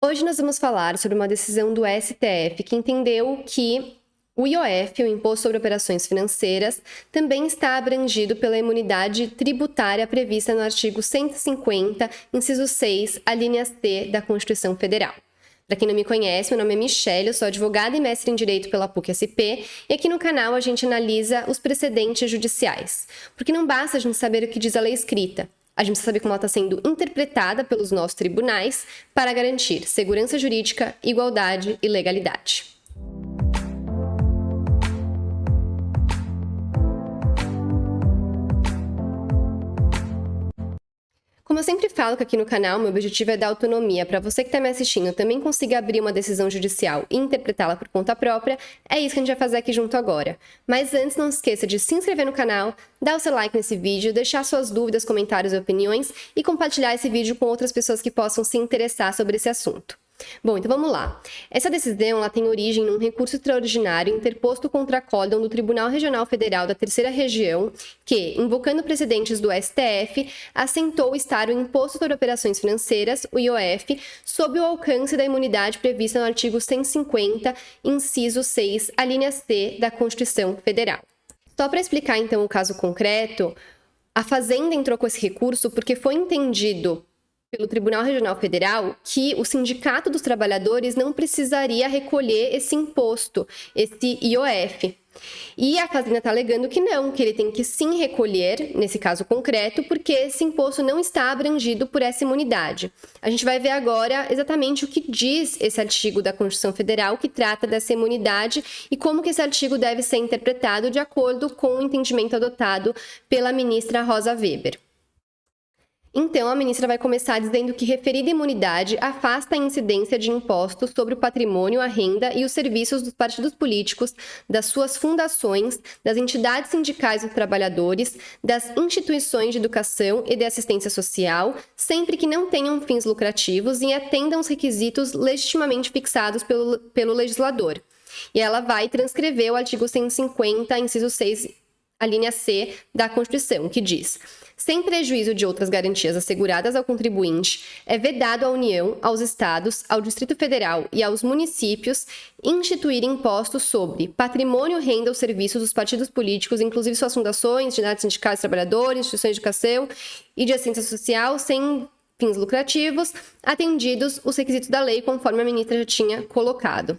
Hoje nós vamos falar sobre uma decisão do STF que entendeu que o IOF, o Imposto sobre Operações Financeiras, também está abrangido pela imunidade tributária prevista no artigo 150, inciso 6, a linha C da Constituição Federal. Para quem não me conhece, meu nome é Michelle, eu sou advogada e mestre em Direito pela PUC-SP, e aqui no canal a gente analisa os precedentes judiciais. Porque não basta a gente saber o que diz a lei escrita, a gente precisa saber como ela está sendo interpretada pelos nossos tribunais para garantir segurança jurídica, igualdade e legalidade. Como eu sempre falo que aqui no canal, meu objetivo é dar autonomia para você que está me assistindo também consiga abrir uma decisão judicial e interpretá-la por conta própria, é isso que a gente vai fazer aqui junto agora. Mas antes, não esqueça de se inscrever no canal, dar o seu like nesse vídeo, deixar suas dúvidas, comentários e opiniões e compartilhar esse vídeo com outras pessoas que possam se interessar sobre esse assunto. Bom, então vamos lá. Essa decisão ela tem origem num recurso extraordinário interposto contra a Acórdão do Tribunal Regional Federal da Terceira Região, que, invocando precedentes do STF, assentou estar o Imposto sobre Operações Financeiras, o IOF, sob o alcance da imunidade prevista no artigo 150, inciso 6, a linha C da Constituição Federal. Só para explicar então o caso concreto, a Fazenda entrou com esse recurso porque foi entendido pelo Tribunal Regional Federal que o Sindicato dos Trabalhadores não precisaria recolher esse imposto, esse IOF. E a Fazenda está alegando que não, que ele tem que sim recolher, nesse caso concreto, porque esse imposto não está abrangido por essa imunidade. A gente vai ver agora exatamente o que diz esse artigo da Constituição Federal que trata dessa imunidade e como que esse artigo deve ser interpretado de acordo com o entendimento adotado pela ministra Rosa Weber. Então, a ministra vai começar dizendo que referida imunidade afasta a incidência de impostos sobre o patrimônio, a renda e os serviços dos partidos políticos, das suas fundações, das entidades sindicais dos trabalhadores, das instituições de educação e de assistência social, sempre que não tenham fins lucrativos e atendam os requisitos legitimamente fixados pelo legislador. E ela vai transcrever o artigo 150, inciso 6, a linha C da Constituição, que diz: sem prejuízo de outras garantias asseguradas ao contribuinte, é vedado à União, aos Estados, ao Distrito Federal e aos municípios instituir impostos sobre patrimônio, renda ou serviços dos partidos políticos, inclusive suas fundações, entidades sindicais de trabalhadores, instituições de educação e de assistência social, sem fins lucrativos, atendidos os requisitos da lei, conforme a ministra já tinha colocado.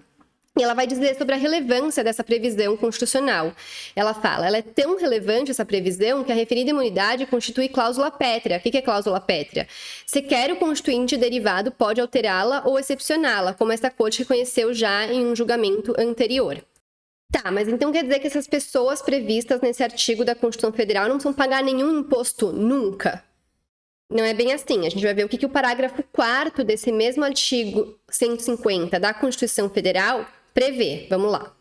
E ela vai dizer sobre a relevância dessa previsão constitucional. Ela fala, ela é tão relevante, essa previsão, que a referida imunidade constitui cláusula pétrea. O que é cláusula pétrea? Sequer o constituinte derivado pode alterá-la ou excepcioná-la, como esta corte reconheceu já em um julgamento anterior. Tá, mas então quer dizer que essas pessoas previstas nesse artigo da Constituição Federal não precisam pagar nenhum imposto nunca? Não é bem assim. A gente vai ver o que o parágrafo 4º desse mesmo artigo 150 da Constituição Federal prevê. Vamos lá.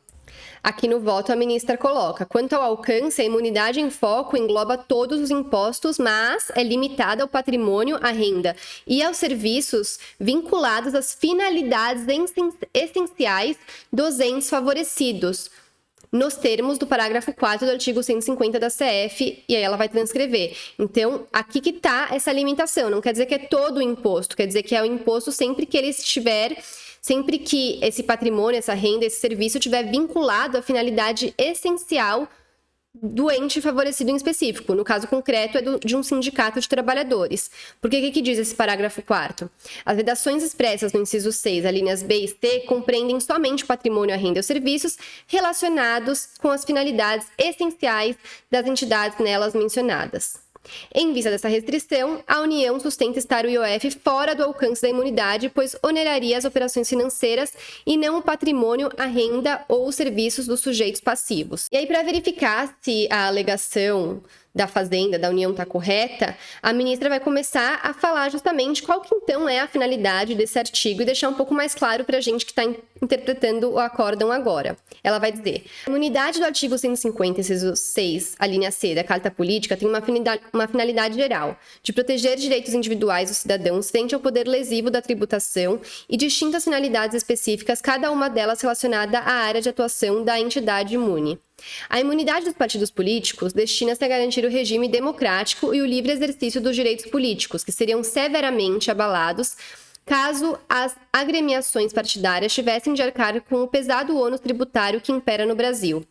Aqui no voto a ministra coloca: quanto ao alcance, a imunidade em foco engloba todos os impostos, mas é limitada ao patrimônio, à renda e aos serviços vinculados às finalidades essenciais dos entes favorecidos, nos termos do parágrafo 4º do artigo 150 da CF, e aí ela vai transcrever. Então, aqui que está essa limitação. Não quer dizer que é todo o imposto, quer dizer que é o imposto sempre que ele estiver, sempre que esse patrimônio, essa renda, esse serviço estiver vinculado à finalidade essencial do ente favorecido em específico. No caso concreto, é de um sindicato de trabalhadores. Porque o que diz esse parágrafo 4º? As vedações expressas no inciso 6, as linhas B e C, compreendem somente o patrimônio, a renda e os serviços relacionados com as finalidades essenciais das entidades nelas mencionadas. Em vista dessa restrição, a União sustenta estar o IOF fora do alcance da imunidade, pois oneraria as operações financeiras e não o patrimônio, a renda ou os serviços dos sujeitos passivos. E aí, para verificar se a alegação da Fazenda, da União, está correta, a ministra vai começar a falar justamente qual que então é a finalidade desse artigo e deixar um pouco mais claro para a gente que está interpretando o acórdão agora. Ela vai dizer: a imunidade do artigo 150, inciso 6, a linha C da Carta Política, tem uma finalidade geral, de proteger direitos individuais dos cidadãos frente ao poder lesivo da tributação e distintas finalidades específicas, cada uma delas relacionada à área de atuação da entidade imune. A imunidade dos partidos políticos destina-se a garantir o regime democrático e o livre exercício dos direitos políticos, que seriam severamente abalados caso as agremiações partidárias tivessem de arcar com o pesado ônus tributário que impera no Brasil.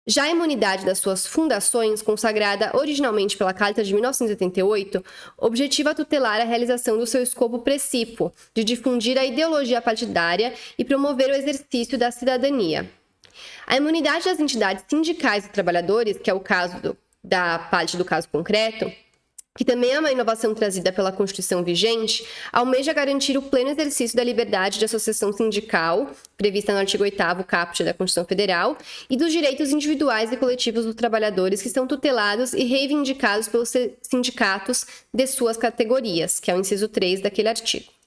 Já a imunidade das suas fundações, consagrada originalmente pela Carta de 1988, objetiva tutelar a realização do seu escopo precípuo de difundir a ideologia partidária e promover o exercício da cidadania. A imunidade das entidades sindicais dos trabalhadores, que é o caso da parte do caso concreto, que também é uma inovação trazida pela Constituição vigente, almeja garantir o pleno exercício da liberdade de associação sindical, prevista no artigo 8º caput da Constituição Federal, e dos direitos individuais e coletivos dos trabalhadores que são tutelados e reivindicados pelos sindicatos de suas categorias, que é o inciso 3 daquele artigo.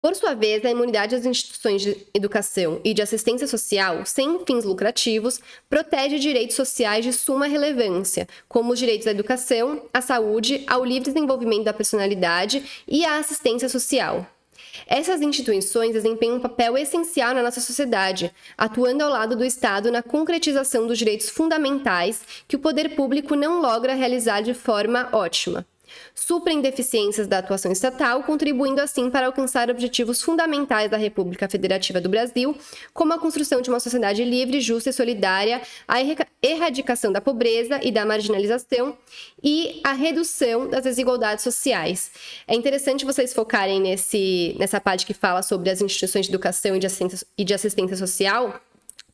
Por sua vez, a imunidade das instituições de educação e de assistência social, sem fins lucrativos, protege direitos sociais de suma relevância, como os direitos à educação, à saúde, ao livre desenvolvimento da personalidade e à assistência social. Essas instituições desempenham um papel essencial na nossa sociedade, atuando ao lado do Estado na concretização dos direitos fundamentais que o poder público não logra realizar de forma ótima. Suprem deficiências da atuação estatal, contribuindo assim para alcançar objetivos fundamentais da República Federativa do Brasil, como a construção de uma sociedade livre, justa e solidária, a erradicação da pobreza e da marginalização e a redução das desigualdades sociais. É interessante vocês focarem nessa parte que fala sobre as instituições de educação e de assistência social,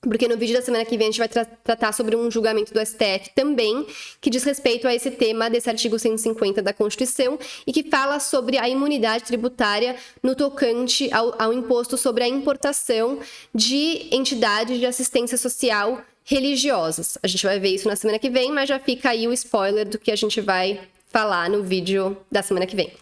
porque no vídeo da semana que vem a gente vai tratar sobre um julgamento do STF também, que diz respeito a esse tema desse artigo 150 da Constituição e que fala sobre a imunidade tributária no tocante ao imposto sobre a importação de entidades de assistência social religiosas. A gente vai ver isso na semana que vem, mas já fica aí o spoiler do que a gente vai falar no vídeo da semana que vem.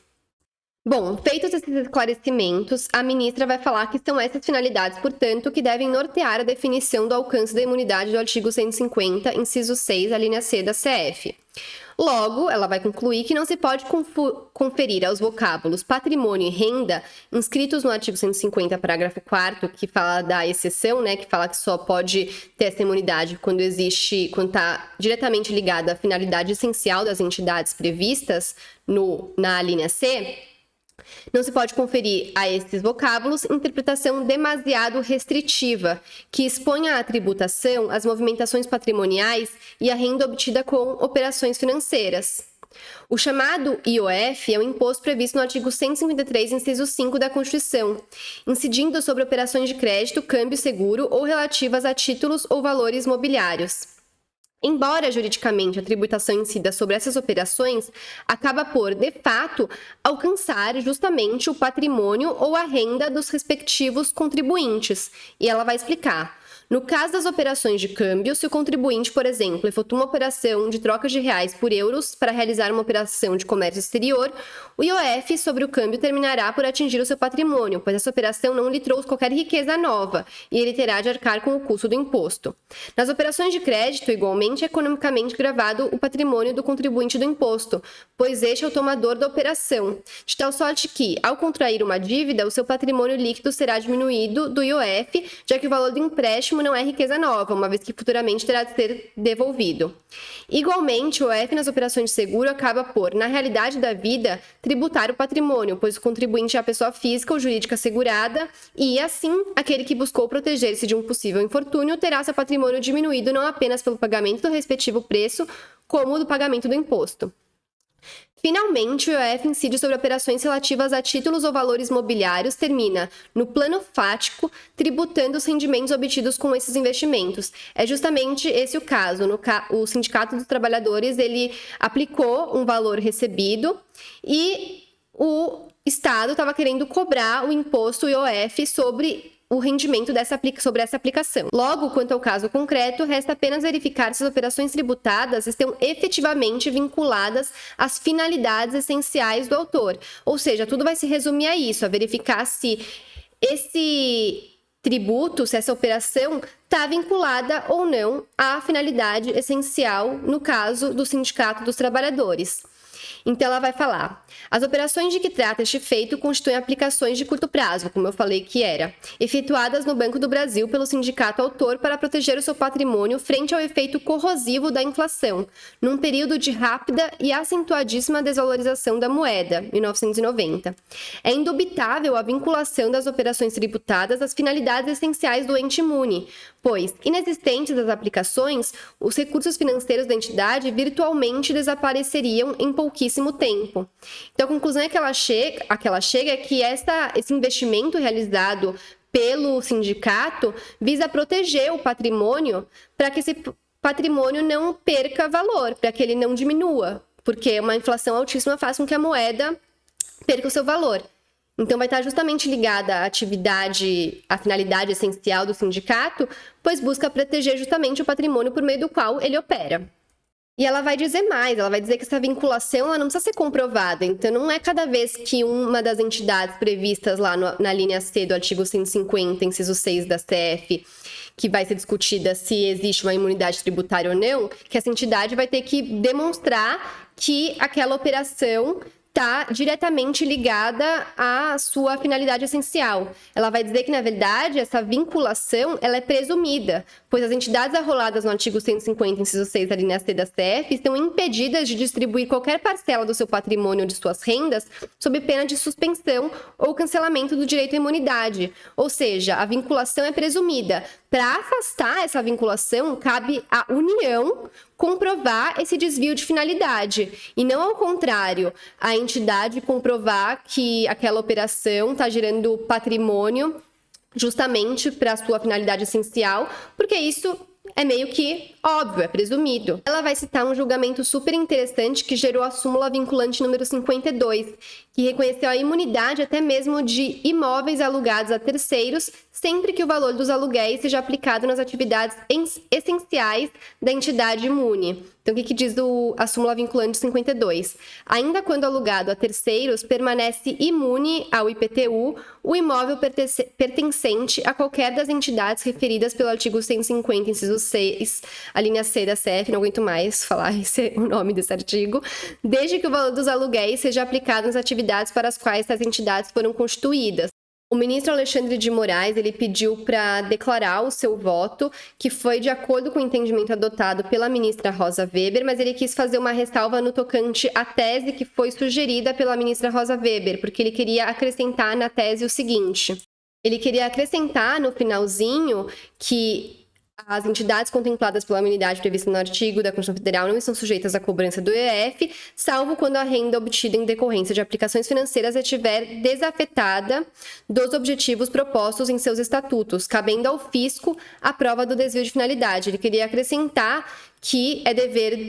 Bom, feitos esses esclarecimentos, a ministra vai falar que são essas finalidades, portanto, que devem nortear a definição do alcance da imunidade do artigo 150, inciso 6, a linha C da CF. Logo, ela vai concluir que não se pode conferir aos vocábulos patrimônio e renda, inscritos no artigo 150, parágrafo 4º, que fala da exceção, que fala que só pode ter essa imunidade quando está diretamente ligada à finalidade essencial das entidades previstas na linha C. Não se pode conferir a esses vocábulos interpretação demasiado restritiva, que exponha a tributação às movimentações patrimoniais e à renda obtida com operações financeiras. O chamado IOF é um imposto previsto no artigo 153, inciso 5 da Constituição, incidindo sobre operações de crédito, câmbio seguro ou relativas a títulos ou valores mobiliários. Embora juridicamente a tributação incida sobre essas operações, acaba por, de fato, alcançar justamente o patrimônio ou a renda dos respectivos contribuintes. E ela vai explicar. No caso das operações de câmbio, se o contribuinte, por exemplo, efetua uma operação de troca de reais por euros para realizar uma operação de comércio exterior, o IOF sobre o câmbio terminará por atingir o seu patrimônio, pois essa operação não lhe trouxe qualquer riqueza nova e ele terá de arcar com o custo do imposto. Nas operações de crédito, igualmente, é economicamente gravado o patrimônio do contribuinte do imposto, pois este é o tomador da operação, de tal sorte que, ao contrair uma dívida, o seu patrimônio líquido será diminuído do IOF, já que o valor do empréstimo não é riqueza nova, uma vez que futuramente terá de ser devolvido. Igualmente, o IOF nas operações de seguro acaba por, na realidade da vida, tributar o patrimônio, pois o contribuinte é a pessoa física ou jurídica segurada e, assim, aquele que buscou proteger-se de um possível infortúnio terá seu patrimônio diminuído não apenas pelo pagamento do respectivo preço, como do pagamento do imposto. Finalmente, o IOF incide sobre operações relativas a títulos ou valores mobiliários, termina no plano fático, tributando os rendimentos obtidos com esses investimentos. É justamente esse o caso. O Sindicato dos Trabalhadores, ele aplicou um valor recebido e o Estado estava querendo cobrar o imposto IOF sobre o rendimento sobre essa aplicação. Logo, quanto ao caso concreto, resta apenas verificar se as operações tributadas estão efetivamente vinculadas às finalidades essenciais do autor. Ou seja, tudo vai se resumir a isso, a verificar se esse tributo, se essa operação está vinculada ou não à finalidade essencial, no caso do Sindicato dos Trabalhadores. Então, ela vai falar: as operações de que trata este feito constituem aplicações de curto prazo, como eu falei que era, efetuadas no Banco do Brasil pelo sindicato autor para proteger o seu patrimônio frente ao efeito corrosivo da inflação, num período de rápida e acentuadíssima desvalorização da moeda, 1990. É indubitável a vinculação das operações tributadas às finalidades essenciais do ente imune, pois, inexistentes as aplicações, os recursos financeiros da entidade virtualmente desapareceriam em pouquíssimo tempo. Então, a conclusão a que ela chega é que esse investimento realizado pelo sindicato visa proteger o patrimônio para que esse patrimônio não perca valor, para que ele não diminua, porque uma inflação altíssima faz com que a moeda perca o seu valor. Então, vai estar justamente ligada à atividade, à finalidade essencial do sindicato, pois busca proteger justamente o patrimônio por meio do qual ele opera. E ela vai dizer mais, ela vai dizer que essa vinculação ela não precisa ser comprovada. Então, não é cada vez que uma das entidades previstas lá na linha C do artigo 150, inciso 6 da CF, que vai ser discutida se existe uma imunidade tributária ou não, que essa entidade vai ter que demonstrar que aquela operação está diretamente ligada à sua finalidade essencial. Ela vai dizer que, na verdade, essa vinculação ela é presumida, pois as entidades arroladas no artigo 150, inciso 6 da linha C da CF, estão impedidas de distribuir qualquer parcela do seu patrimônio ou de suas rendas sob pena de suspensão ou cancelamento do direito à imunidade. Ou seja, a vinculação é presumida. Para afastar essa vinculação, cabe à União comprovar esse desvio de finalidade, e não ao contrário, a entidade comprovar que aquela operação está gerando patrimônio justamente para a sua finalidade essencial, porque isso é meio que óbvio, é presumido. Ela vai citar um julgamento super interessante que gerou a súmula vinculante número 52, que reconheceu a imunidade até mesmo de imóveis alugados a terceiros, sempre que o valor dos aluguéis seja aplicado nas atividades essenciais da entidade imune. Então, o que diz a súmula vinculante 52? Ainda quando alugado a terceiros, permanece imune ao IPTU o imóvel pertencente a qualquer das entidades referidas pelo artigo 150, inciso 6, a linha C da CF, não aguento mais falar esse é o nome desse artigo, desde que o valor dos aluguéis seja aplicado nas atividades para as quais essas entidades foram constituídas. O ministro Alexandre de Moraes, ele pediu para declarar o seu voto, que foi de acordo com o entendimento adotado pela ministra Rosa Weber, mas ele quis fazer uma ressalva no tocante à tese que foi sugerida pela ministra Rosa Weber, porque ele queria acrescentar na tese o seguinte: ele queria acrescentar no finalzinho que as entidades contempladas pela imunidade prevista no artigo da Constituição Federal não estão sujeitas à cobrança do IOF, salvo quando a renda obtida em decorrência de aplicações financeiras estiver desafetada dos objetivos propostos em seus estatutos, cabendo ao fisco a prova do desvio de finalidade. Ele queria acrescentar que é dever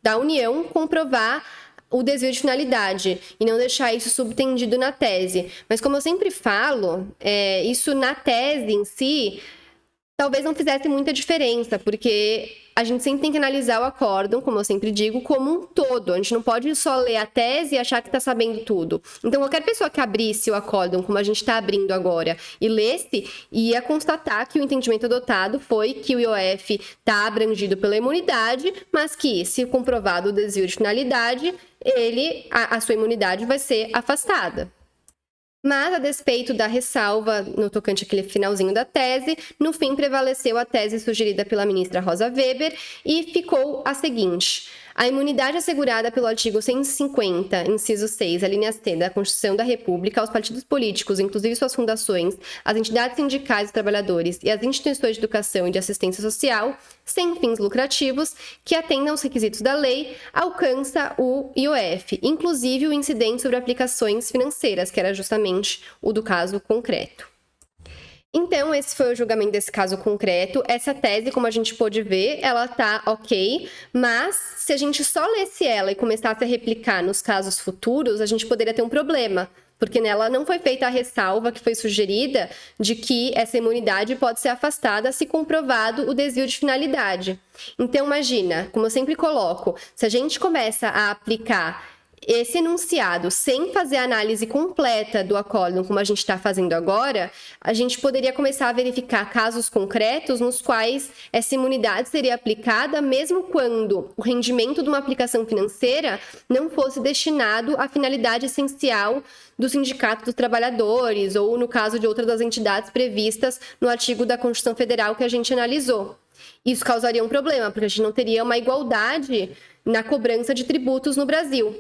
da União comprovar o desvio de finalidade e não deixar isso subtendido na tese. Mas como eu sempre falo, isso na tese em si talvez não fizesse muita diferença, porque a gente sempre tem que analisar o acórdão, como eu sempre digo, como um todo. A gente não pode só ler a tese e achar que está sabendo tudo. Então, qualquer pessoa que abrisse o acórdão, como a gente está abrindo agora, e lesse, ia constatar que o entendimento adotado foi que o IOF está abrangido pela imunidade, mas que, se comprovado o desvio de finalidade, a sua imunidade vai ser afastada. Mas, a despeito da ressalva no tocante àquele finalzinho da tese, no fim prevaleceu a tese sugerida pela ministra Rosa Weber e ficou a seguinte: a imunidade assegurada pelo artigo 150, inciso 6, a linha C da Constituição da República aos partidos políticos, inclusive suas fundações, às entidades sindicais dos trabalhadores e às instituições de educação e de assistência social, sem fins lucrativos, que atendam aos requisitos da lei, alcança o IOF, inclusive o incidente sobre aplicações financeiras, que era justamente o do caso concreto. Então, esse foi o julgamento desse caso concreto. Essa tese, como a gente pôde ver, ela tá ok, mas se a gente só lesse ela e começasse a replicar nos casos futuros, a gente poderia ter um problema, porque nela não foi feita a ressalva que foi sugerida de que essa imunidade pode ser afastada se comprovado o desvio de finalidade. Então, imagina, como eu sempre coloco, se a gente começa a aplicar esse enunciado, sem fazer a análise completa do acórdão, como a gente está fazendo agora, a gente poderia começar a verificar casos concretos nos quais essa imunidade seria aplicada mesmo quando o rendimento de uma aplicação financeira não fosse destinado à finalidade essencial do Sindicato dos Trabalhadores ou, no caso de outras das entidades previstas no artigo da Constituição Federal que a gente analisou. Isso causaria um problema, porque a gente não teria uma igualdade na cobrança de tributos no Brasil.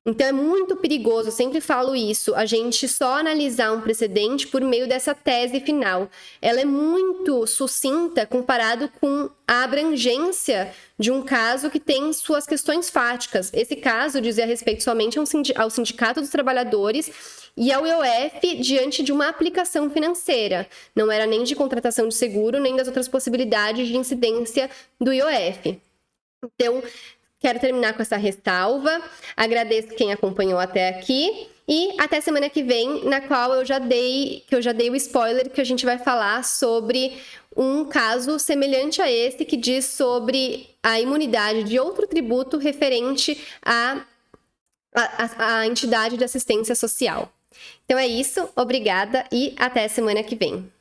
Então, é muito perigoso, eu sempre falo isso, a gente só analisar um precedente por meio dessa tese final. Ela é muito sucinta comparado com a abrangência de um caso que tem suas questões fáticas. Esse caso dizia respeito somente ao Sindicato dos Trabalhadores e ao IOF diante de uma aplicação financeira. Não era nem de contratação de seguro, nem das outras possibilidades de incidência do IOF. Então, quero terminar com essa ressalva. Agradeço quem acompanhou até aqui e até semana que vem, na qual eu já dei o spoiler que a gente vai falar sobre um caso semelhante a esse que diz sobre a imunidade de outro tributo referente à entidade de assistência social. Então é isso, obrigada e até semana que vem.